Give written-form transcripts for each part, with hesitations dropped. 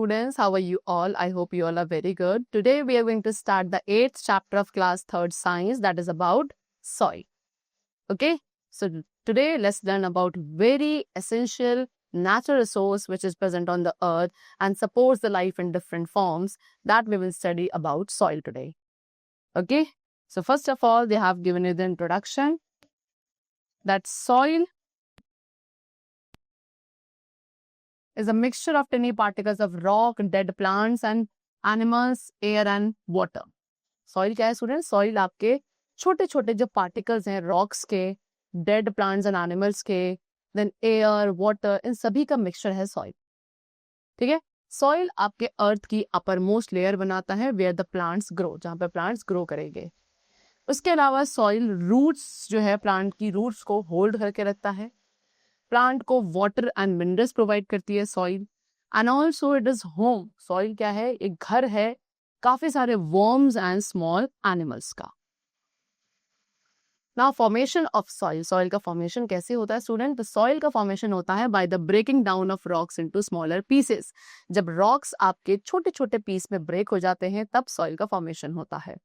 students, how are you all? I hope you all are very good. Today we are going to start the 8th chapter of class 3rd science, that is about soil. Okay, so today let's learn about very essential natural resource which is present on the earth and supports the life in different forms, that we will study about soil today. Okay, so first of all they have given you the introduction that soil is a mixture of tiny particles of rock, dead plants and animals, air and water. Soil क्या है student? Soil आपके छोटे छोटे जो particles हैं rocks के, dead plants and animals के, then air, water, इन सभी का mixture है soil. ठीक है? Soil आपके earth की uppermost layer बनाता है where the plants grow, जहाँ पे plants grow करेंगे. उसके अलावा soil roots जो है plant की roots को hold करके रखता है. प्लांट को वाटर एंड मिनरल्स प्रोवाइड करती है soil, and also it is home. Soil क्या है? एक घर है काफी सारे वर्म्स एंड स्मॉल एनिमल्स का. Now formation of soil. Soil का फॉर्मेशन कैसे होता है स्टूडेंट? तो सॉइल का फॉर्मेशन होता है by the breaking down of rocks into smaller pieces. जब रॉक्स आपके छोटे छोटे पीस में ब्रेक हो जाते हैं तब सॉइल का फॉर्मेशन होता है.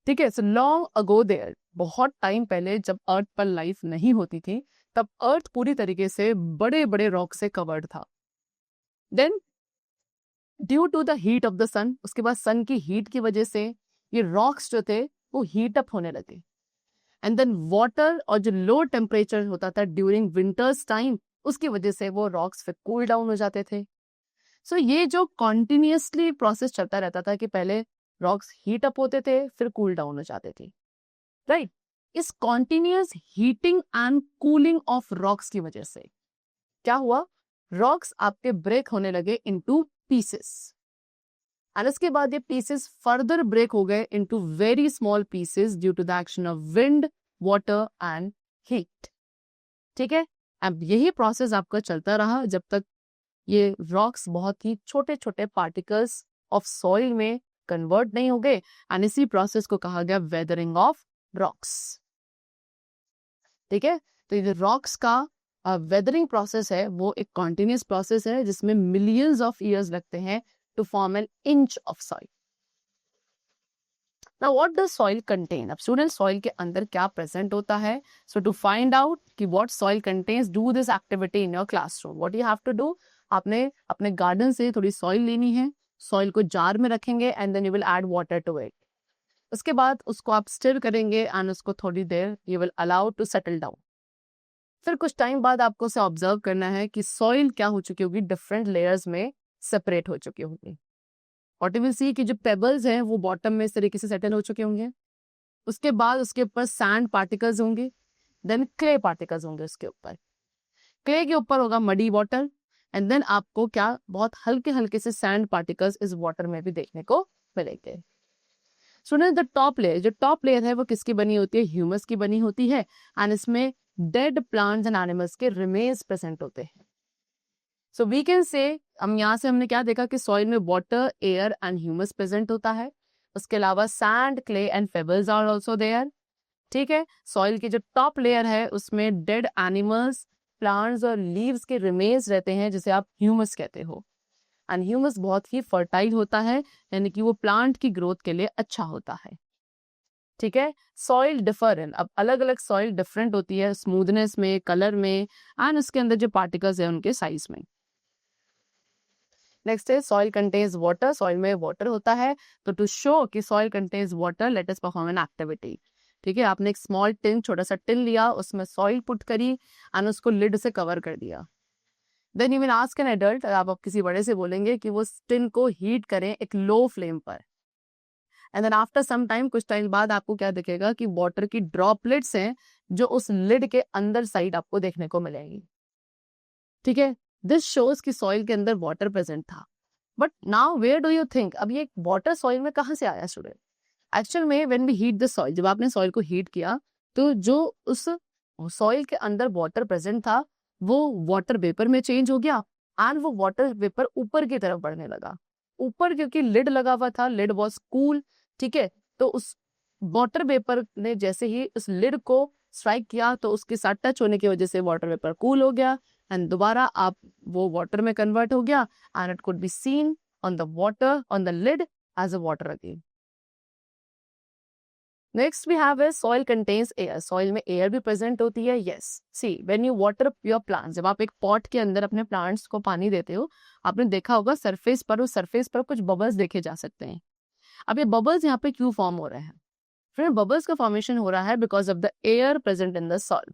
ठीक है? सो लॉन्ग अगो देयर, बहुत टाइम पहले जब अर्थ पर लाइफ नहीं होती थी तब अर्थ पूरी तरीके से बड़े बड़े रॉक से कवर्ड था. Then due to the heat of the sun, उसके बाद सन की हीट की वजह से ये रॉक्स जो थे वो हीट अप होने लगे. एंड देन वाटर और जो लो टेम्परेचर होता था ड्यूरिंग विंटर्स टाइम, उसकी वजह से वो रॉक्स फिर कूल डाउन हो जाते थे. सो ये जो कॉन्टिन्यूसली प्रोसेस चलता रहता था कि पहले रॉक्स हीट अप होते थे फिर कूल डाउन हो जाते थे, राइट? इस continuous heating and cooling of rocks की वजह से क्या हुआ? रॉक्स आपके ब्रेक होने लगे इनटू पीसेस, एंड इसके बाद ये पीसेस फर्दर ब्रेक हो गए into very small pieces due to the action of wind, water and heat. ठीक है? अब यही प्रोसेस आपका चलता रहा जब तक ये रॉक्स बहुत ही छोटे छोटे पार्टिकल्स ऑफ सॉइल में कन्वर्ट नहीं हो गए, एंड इसी प्रोसेस को कहा गया वेदरिंग ऑफ रॉक्स. ठीक है? तो ये रॉक्स का वेदरिंग प्रोसेस है वो एक कॉन्टिन्यूस प्रोसेस है जिसमें मिलियंस ऑफ ईयर्स लगते हैं to form an inch of soil. Now what does soil contain? अब स्टूडेंट सॉइल के अंदर क्या प्रेजेंट होता है? सो टू फाइंड आउट कि what soil contains, do this activity in your classroom. What you have to do, आपने अपने garden से थोड़ी सॉइल लेनी है, सॉइल को जार में रखेंगे and then you will add water to it. उसके बाद उसको आप स्टिर करेंगे एंड उसको थोड़ी देर you will allow to settle down. फिर कुछ टाइम बाद आपको उसे ऑब्जर्व करना है कि सॉइल क्या हो चुकी होगी, डिफरेंट लेयर्स में सेपरेट हो चुकी होगी. व्हाट यू विल सी कि जो पेबल्स हैं वो बॉटम में इस तरीके से सेटल हो चुके होंगे. उसके बाद उसके ऊपर सैंड पार्टिकल्स होंगे, देन क्ले पार्टिकल्स होंगे. उसके ऊपर क्ले के ऊपर होगा मडी वाटर, एंड देन आपको क्या बहुत हल्के हल्के से सैंड पार्टिकल्स इस वाटर में भी देखने को मिलेंगे. स्टूडेंट द टॉप लेयर, जो टॉप लेयर है वो किसकी बनी होती है? ह्यूमस की बनी होती है, एंड इसमें डेड प्लांट्स एंड एनिमल्स के रिमेन्स प्रेजेंट होते हैं. सो वी कैन से हम यहाँ से हमने क्या देखा कि सॉइल में water, air and humus present होता है. उसके अलावा sand, clay and pebbles are also there. ठीक है? सॉइल की जो टॉप लेयर है उसमें डेड एनिमल्स, प्लांट्स और लीव्स के रिमेन्स रहते हैं जिसे आप ह्यूमस कहते हो. एंड ह्यूमस बहुत ही फर्टाइल होता है, यानी कि वो प्लांट की ग्रोथ के लिए अच्छा होता है. ठीक है? सॉइल डिफरेंट, अब अलग अलग सॉइल डिफरेंट होती है स्मूथनेस में, कलर में एंड उसके अंदर जो पार्टिकल्स है उनके साइज में. नेक्स्ट है सॉइल कंटेन्स वाटर. सॉइल में वाटर होता है, तो टू शो कि soil contains water let us perform an activity. ठीक है? आपने एक स्मॉल टिन, छोटा सा टिन लिया, उसमें सॉइल पुट करी एंड उसको लिड से कवर कर दिया. Then you will ask an adult, आप किसी बड़े से बोलेंगे कि वो टिन को हीट करें एक लो फ्लेम पर, and then after some time, कुछ टाइम बाद आपको क्या दिखेगा कि वाटर की ड्रॉपलेट्स हैं जो उस लिड के अंदर साइड आपको देखने को मिलेंगी. ठीक है? दिस शोज कि सॉइल के अंदर वाटर प्रेजेंट था. But now where do you think, अब ये वाटर सॉइल में कहाँ से आया स्टूडेंट? एक्चुअल में when we heat the soil, जब आपने सॉइल को हीट किया तो जो उस सॉइल के अंदर वाटर प्रेजेंट था वो वाटर वेपर में चेंज हो गया, एंड वो वाटर वेपर ऊपर की तरफ बढ़ने लगा. ऊपर क्योंकि लिड लगा हुआ था, लिड वाज कूल. ठीक है? तो उस वाटर वेपर ने जैसे ही उस लिड को स्ट्राइक किया तो उसके साथ टच होने की वजह से वाटर वेपर कूल हो गया, एंड दोबारा आप वो वाटर में कन्वर्ट हो गया, and it could be seen on the water, on the lid as a water again. Next we have is soil contains air. Soil में air भी present होती है. Yes. See, when you water your plants, जब आप एक pot के अंदर अपने plants को पानी देते हो, आपने देखा होगा surface पर, उस surface पर कुछ bubbles देखे जा सकते हैं. अब ये bubbles यहाँ पे क्यों form हो रहे हैं? फिर bubbles का formation हो रहा है because of the air present in the soil.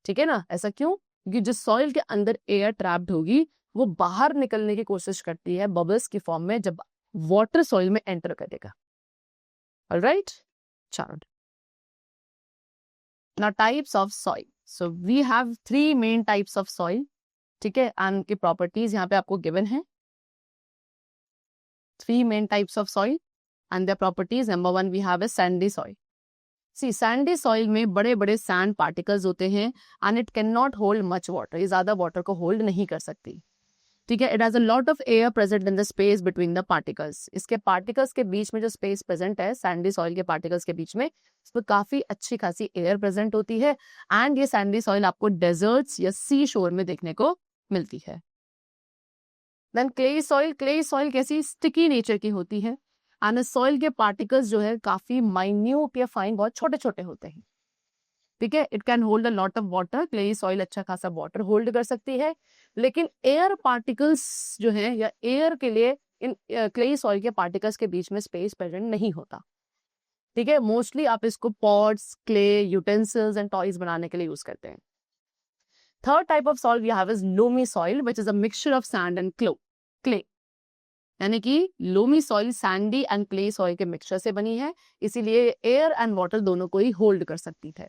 ठीक है ना? ऐसा क्यों? क्योंकि जिस soil के अंदर air trapped होगी, वो बाहर निकलने की कोशिश करती है bubbles की form में जब water soil में enter करेगा. Alright? Chart. Now types of soil. So we have 3 main types of soil. ठीक है, and उनकी properties यहाँ पे आपको given है. 3 main types of soil and their properties. Number 1 we have a sandy soil. See, sandy soil में बड़े बड़े sand particles होते हैं and it cannot hold much water. ये ज़्यादा water को hold नहीं कर सकती. ठीक है, it has a lot of air present in the space between the particles. इसके particles के बीच में जो space present है, sandy soil के particles के बीच में, इसमें काफी अच्छी खासी air present होती है and ये sandy soil आपको deserts या sea shore में देखने को मिलती है. Then clay soil कैसी sticky nature की होती है and soil के particles जो है काफी minute या fine, बहुत छोटे छोटे होते हैं. ठीक है, it can hold a lot of water. Clayey soil अच्छा खासा वाटर होल्ड कर सकती है, लेकिन एयर पार्टिकल्स जो है या एयर के लिए इन क्लेई सॉइल के पार्टिकल्स के बीच में स्पेस प्रेजेंट नहीं होता. ठीक है, मोस्टली आप इसको pots, clay, utensils and toys बनाने के लिए यूज करते हैं. Third type of soil we have is loamy soil which is a mixture of sand and clay. यानी कि loamy soil sandy and clay soil के मिक्सचर से बनी है, इसीलिए एयर एंड वाटर दोनों को ही होल्ड कर सकती है.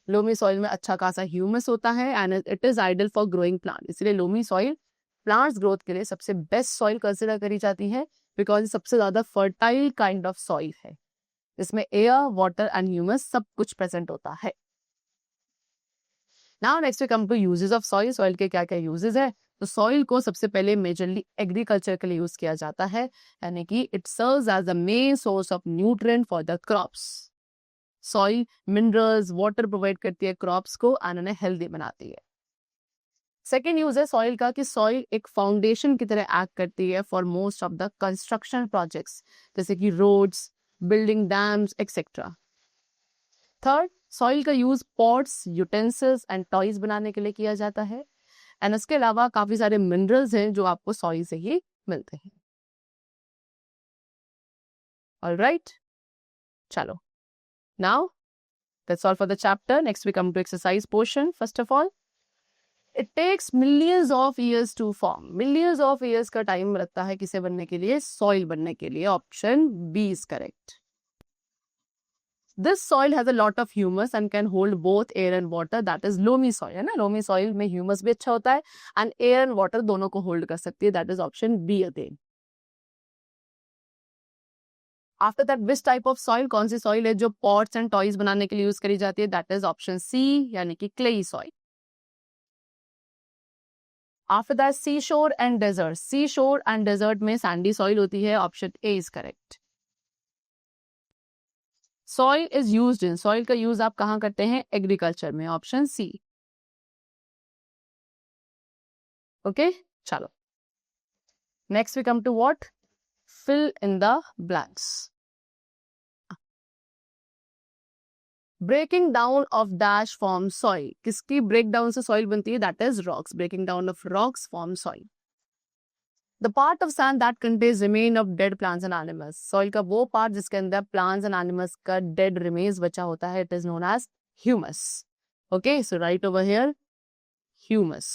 लोमी सॉइल में अच्छा खासा ह्यूमस होता है and it is ideal for growing plant. इसलिए लोमी सॉइल प्लांट्स ग्रोथ के लिए सबसे बेस्ट सॉइल कंसिडर करी जाती है बिकॉज सबसे ज्यादा फर्टाइल काइंड ऑफ सॉइल है, जिसमें एयर, वाटर एंड ह्यूमस सब कुछ प्रेजेंट होता है. Now next we come to uses of soil. Soil के क्या क्या यूजेस है? तो सॉइल को सबसे पहले मेजरली एग्रीकल्चर के लिए यूज किया जाता है, यानी कि it serves as the main source of nutrient for the crops. Soil minerals, water provide करती है क्रॉप्स को एंड उन्हें हेल्दी बनाती है. सेकेंड यूज है सॉइल का कि सॉइल एक फाउंडेशन की तरह एक्ट करती है for most of the construction projects, जैसे कि roads, building, dams etcetera. Third, soil का use pots, utensils and toys बनाने के लिए किया जाता है एंड इसके अलावा काफी सारे मिनरल्स हैं जो आपको सॉइल से ही मिलते हैं. ऑलराइट, चलो. Now, that's all for the chapter. Next we come to exercise portion. First of all, it takes millions of years to form. Millions of years का time लगता है किसे बनने के लिए? Soil बनने के लिए. Option B is correct. This soil has a lot of humus and can hold both air and water. That is loamy soil, है ना? Loamy soil में humus भी अच्छा होता है and air and water दोनों को hold कर सकती है. That is option B again. After that which type of soil, कौन सी सॉइल है जो पॉट्स एंड टॉयज बनाने के लिए यूज करी जाती है? दैट इज ऑप्शन सी, यानी कि clayey soil. After that sea shore and desert. Sea shore and desert में सैंडी सॉइल होती है. Option A is correct. Soil is used in, soil का यूज आप कहां करते हैं? एग्रीकल्चर में. Option C. ओके, चलो. Next we come to what? Fill in the blanks. Breaking down of dash forms soil. किसकी breakdown से soil बनती है? That is rocks. Breaking down of rocks forms soil. The part of sand that contains remain of dead plants and animals. Soil का वो part जिसके अंदर plants and animals का dead remains बचा होता है, it is known as humus. Okay, so write over here humus.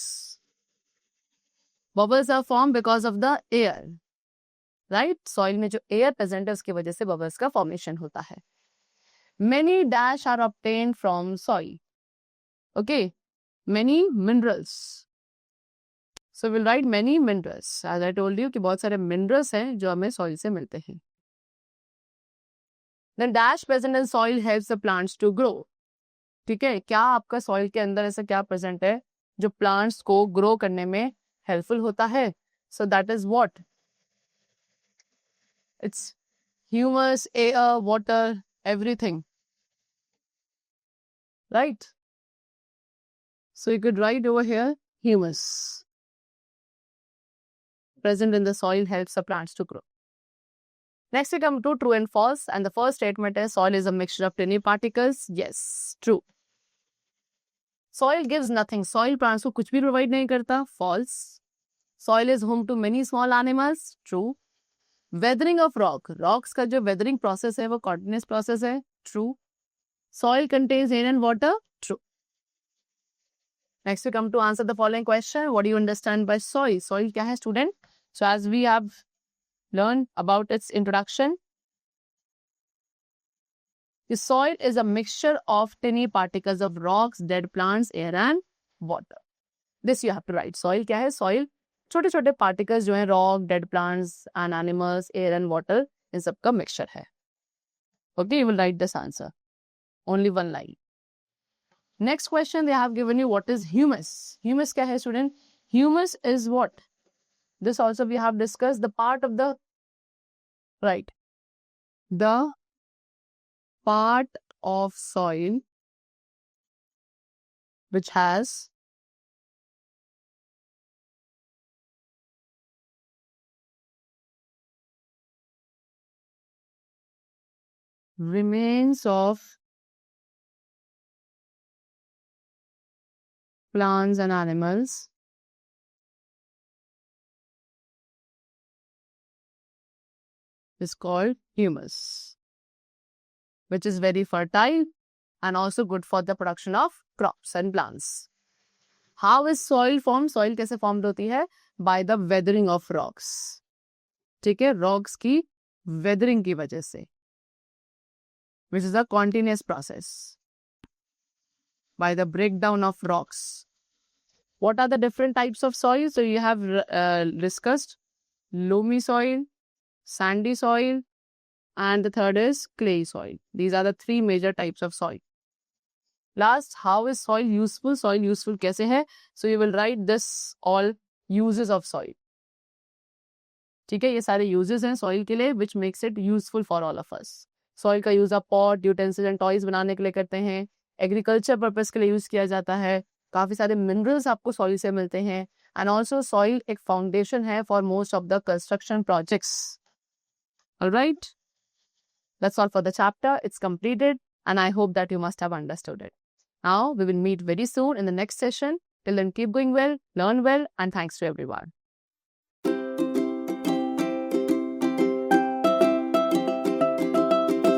Bubbles are formed because of the air. Right, soil में जो एयर प्रेजेंट है उसकी वजह से बबल्स का फॉर्मेशन होता है. Many dash are obtained from soil. Okay, many minerals. So will write many minerals. As I told you कि बहुत सारे मिनरल्स हैं जो हमें सॉइल से मिलते हैं. Then dash present in soil helps the plants to grow. ठीक है, क्या आपका सॉइल के अंदर ऐसा क्या प्रेजेंट है जो प्लांट्स को ग्रो करने में हेल्पफुल होता है? So that is what? It's humus, air, water, everything. Right? So you could write over here humus. present in the soil helps the plants to grow. Next we come to true and false, and the first statement is soil is a mixture of tiny particles. Yes, true. Soil gives nothing. Soil plants को कुछ भी provide नहीं करता. False. Soil is home to many small animals. True. Weathering of rock. Rocks का जो weathering process है वो continuous process है. True. Soil contains air and water. True. Next we come to answer the following question. What do you understand by soil? Soil क्या है student? So as we have learned about its introduction, the soil is a mixture of tiny particles of rocks, dead plants, air and water. This you have to write. Soil क्या है? Soil छोटे छोटे particles जो हैं rock, dead plants and animals, air and water, इन सब का mixture है. Okay, you will write this answer. Only one line. Next question they have given you, what is humus? Humus क्या है student? Humus is what? This also we have discussed, the part of the, right, the part of soil which has remains of plants and animals is called humus, which is very fertile and also good for the production of crops and plants. How is soil formed? Soil कैसे formed होती है? By the weathering of rocks. ठीक है, rocks की weathering की वजह से, which is a continuous process. By the breakdown of rocks. What are the different types of soil? So you have discussed loamy soil, sandy soil, and the third is clay soil. These are the three major types of soil. Last, how is soil useful? Soil useful कैसे है? So you will write this all uses of soil. ठीक है, ये सारे uses हैं soil के लिए, which makes it useful for all of us. Soil का use आप pot, utensils and toys बनाने के लिए करते हैं. Agriculture purpose के लिए use किया जाता है. काफी सारे minerals आपको soil से मिलते हैं. And also soil एक foundation है for most of the construction projects. Alright? That's all for the chapter. It's completed and I hope that you must have understood it. Now we will meet very soon in the next session. Till then, keep going well, learn well, and thanks to everyone.